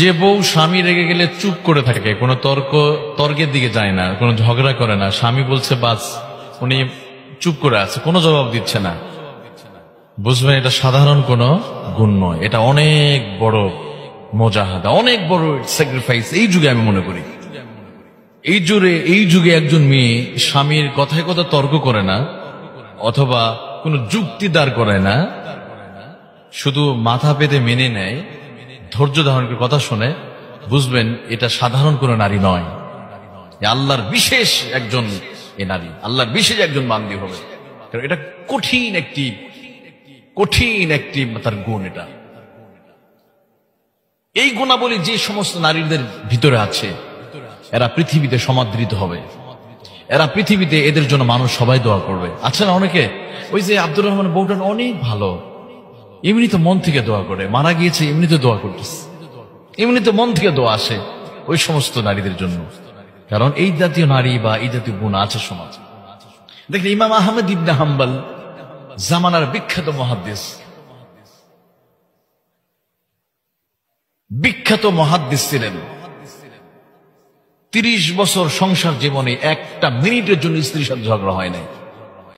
যে বউ স্বামী রেগে গেলে চুপ করে থাকে, কোনো তর্কের দিকে যায় না, কোনো ঝগড়া করে না, স্বামী বলছে বাস, উনি চুপ করে আছে, কোনো জবাব দিচ্ছে না, বুঝবেন এটা সাধারণ কোনো গুণ নয়, এটা অনেক বড় মুজাহাদা, অনেক বড় স্যাক্রিফাইস। এই যুগে আমি মনে করি, এই যুগে একজন মেয়ে স্বামীর কথায় কথা তর্ক করে না, অথবা কোনো যুক্তি দাঁড় করে না, শুধু মাথা পেতে মেনে নেয়, ধৈর্য ধারণ করে কথা শুনে, বুঝবেন এটা সাধারণ কোনো নারী নয়, আল্লাহর বিশেষ একজন এ নারী, আল্লাহর বিশেষ একজন বান্দী হবে। কারণ এটা কঠিন একটি তার গুণ। এটা এই গুণাবলী যে সমস্ত নারীদের ভিতরে আছে, এরা পৃথিবীতে সমাদৃত হবে, এরা পৃথিবীতে, এদের জন্য মানুষ সবাই দোয়া করবে। আচ্ছা না, অনেকে ওই যে আব্দুর রহমান বউটা অনেক ভালো, এমনি তো মন থেকে দোয়া করে, মারা গিয়েছে এমনিতে দোয়া করতেছে, এমনিতে মন থেকে দোয়া আসে ওই সমস্ত নারীদের জন্য। কারণ এই জাতীয় নারী বা এই জাতীয় গুণ আছে সমাজ। দেখেন ইমাম আহমদ ইবনে হাম্বল জামানার বিখ্যাত মুহাদ্দিস ছিলেন। 30 বছর সংসার জীবনে একটা মিনিটের জন্য স্ত্রীর সাথে ঝগড়া হয় নাই।